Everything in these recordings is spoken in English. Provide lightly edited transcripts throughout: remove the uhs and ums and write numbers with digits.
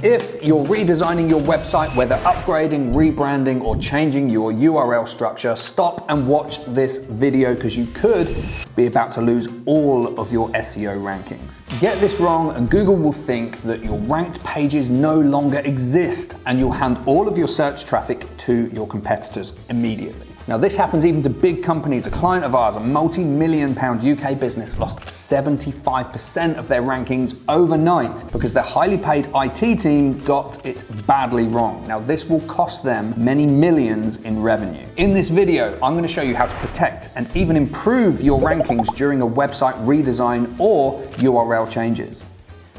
If you're redesigning your website, whether upgrading, rebranding, or changing your URL structure, stop and watch this video because you could be about to lose all of your SEO rankings. Get this wrong and Google will think that your ranked pages no longer exist and you'll hand all of your search traffic to your competitors immediately. Now this happens even to big companies. A client of ours, a multi-million pound UK business, lost 75% of their rankings overnight because their highly paid IT team got it badly wrong. Now this will cost them many millions in revenue. In this video, I'm going to show you how to protect and even improve your rankings during a website redesign or URL changes.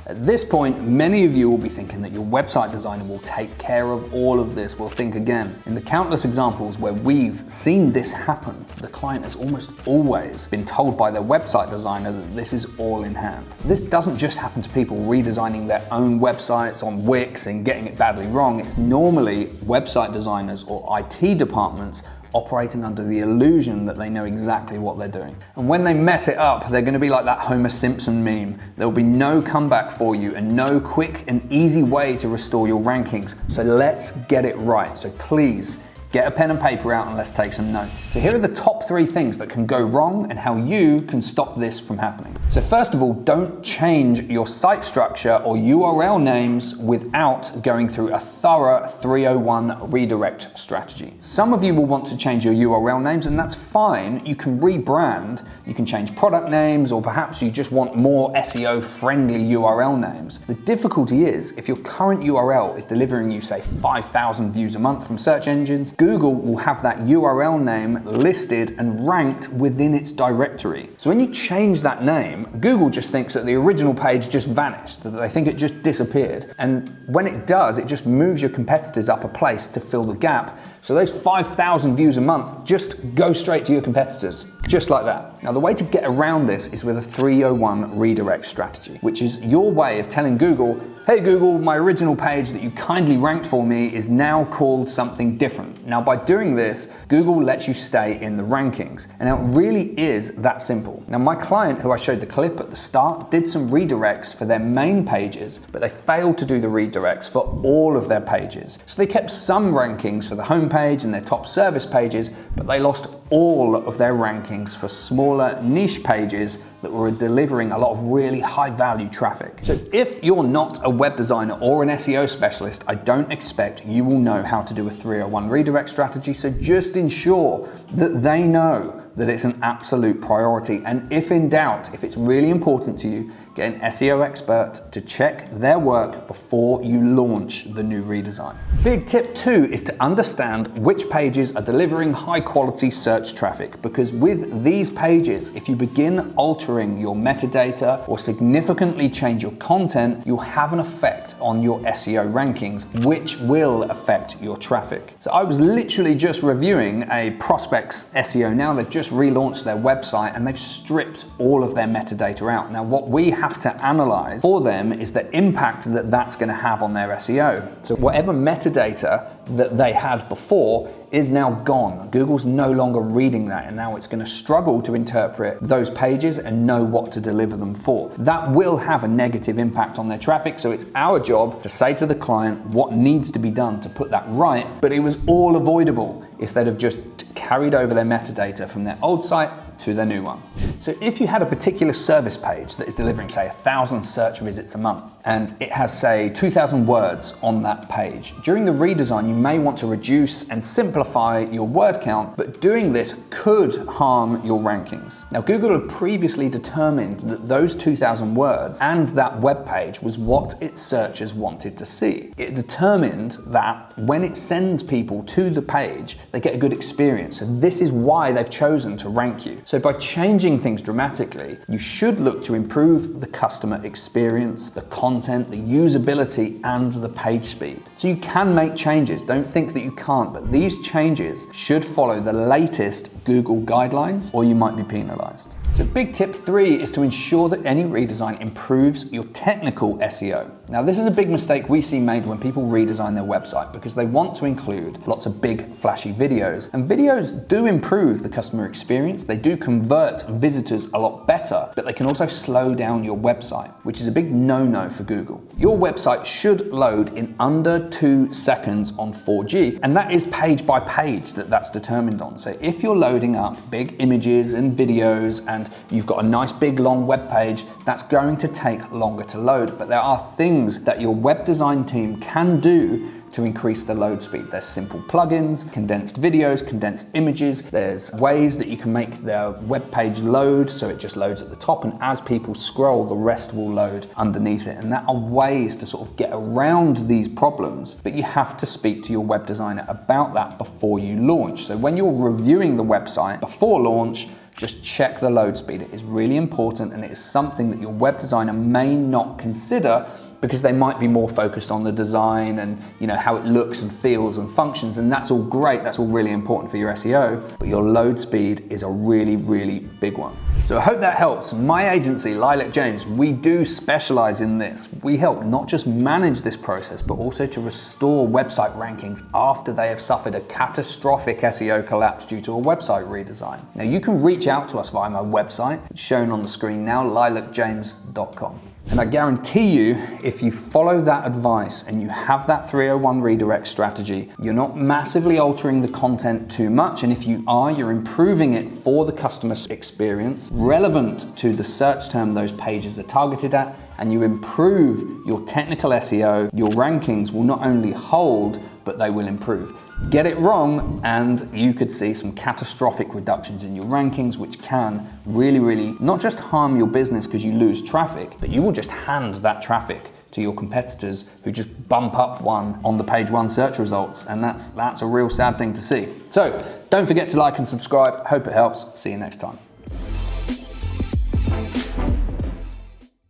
At this point, many of you will be thinking that your website designer will take care of all of this. Well, think again. In the countless examples where we've seen this happen, the client has almost always been told by their website designer that this is all in hand. This doesn't just happen to people redesigning their own websites on Wix and getting it badly wrong. It's normally website designers or IT departments operating under the illusion that they know exactly what they're doing. And when they mess it up, they're going to be like that Homer Simpson meme. There will be no comeback for you and no quick and easy way to restore your rankings. So let's get it right. So please, get a pen and paper out and let's take some notes. So here are the top 3 things that can go wrong and how you can stop this from happening. So first of all, don't change your site structure or URL names without going through a thorough 301 redirect strategy. Some of you will want to change your URL names and that's fine. You can rebrand, you can change product names, or perhaps you just want more SEO friendly URL names. The difficulty is if your current URL is delivering you say 5,000 views a month from search engines, Google will have that URL name listed and ranked within its directory. So when you change that name, Google just thinks that the original page just vanished, that they think it just disappeared. And when it does, it just moves your competitors up a place to fill the gap. So those 5,000 views a month just go straight to your competitors, just like that. Now the way to get around this is with a 301 redirect strategy, which is your way of telling Google, hey Google, my original page that you kindly ranked for me is now called something different. Now by doing this, Google lets you stay in the rankings. And now it really is that simple. Now my client, who I showed the clip at the start, did some redirects for their main pages, but they failed to do the redirects for all of their pages. So they kept some rankings for the home page and their top service pages, but they lost all of their rankings for smaller niche pages that were delivering a lot of really high value traffic. So if you're not a web designer or an SEO specialist, I don't expect you will know how to do a 301 redirect strategy. So just ensure that they know that it's an absolute priority. And if in doubt, if it's really important to you, get an SEO expert to check their work before you launch the new redesign. Big tip 2 is to understand which pages are delivering high quality search traffic, because with these pages, if you begin altering your metadata or significantly change your content, you'll have an effect on your SEO rankings, which will affect your traffic. So I was literally just reviewing a prospect's SEO now. They've just relaunched their website and they've stripped all of their metadata out. Now what we have to analyze for them is the impact that that's going to have on their SEO. So whatever metadata that they had before is now gone. Google's no longer reading that, and now it's going to struggle to interpret those pages and know what to deliver them for. That will have a negative impact on their traffic, so it's our job to say to the client what needs to be done to put that right, but it was all avoidable if they'd have just carried over their metadata from their old site to their new one. So if you had a particular service page that is delivering say 1,000 search visits a month and it has say 2,000 words on that page, during the redesign you may want to reduce and simplify your word count, but doing this could harm your rankings. Now Google had previously determined that those 2,000 words and that web page was what its searchers wanted to see. It determined that when it sends people to the page, they get a good experience. So this is why they've chosen to rank you. So by changing things dramatically, you should look to improve the customer experience, the content, the usability, and the page speed. So you can make changes. Don't think that you can't, but these changes should follow the latest Google guidelines or you might be penalized. So big tip 3 is to ensure that any redesign improves your technical SEO. Now, this is a big mistake we see made when people redesign their website because they want to include lots of big flashy videos. And videos do improve the customer experience. They do convert visitors a lot better, but they can also slow down your website, which is a big no-no for Google. Your website should load in under 2 seconds on 4G, and that is page by page that's determined on. So if you're loading up big images and videos and you've got a nice big long web page, that's going to take longer to load. But there are things that your web design team can do to increase the load speed. There's simple plugins, condensed videos, condensed images. There's ways that you can make their web page load so it just loads at the top, and as people scroll, the rest will load underneath it. And there are ways to sort of get around these problems, but you have to speak to your web designer about that before you launch. So when you're reviewing the website before launch, just check the load speed. It is really important, and it is something that your web designer may not consider because they might be more focused on the design and how it looks and feels and functions, and that's all great, that's all really important for your SEO, but your load speed is a really, really big one. So I hope that helps. My agency, Lilac James, we do specialize in this. We help not just manage this process, but also to restore website rankings after they have suffered a catastrophic SEO collapse due to a website redesign. Now you can reach out to us via my website, it's shown on the screen now, lilacjames.com. And I guarantee you, if you follow that advice and you have that 301 redirect strategy, you're not massively altering the content too much. And if you are, you're improving it for the customer experience, relevant to the search term those pages are targeted at, and you improve your technical SEO, your rankings will not only hold, but they will improve. Get it wrong and you could see some catastrophic reductions in your rankings, which can really, really not just harm your business because you lose traffic, but you will just hand that traffic to your competitors who just bump up one on the page one search results. And that's a real sad thing to see. So don't forget to like and subscribe. Hope it helps. See you next time.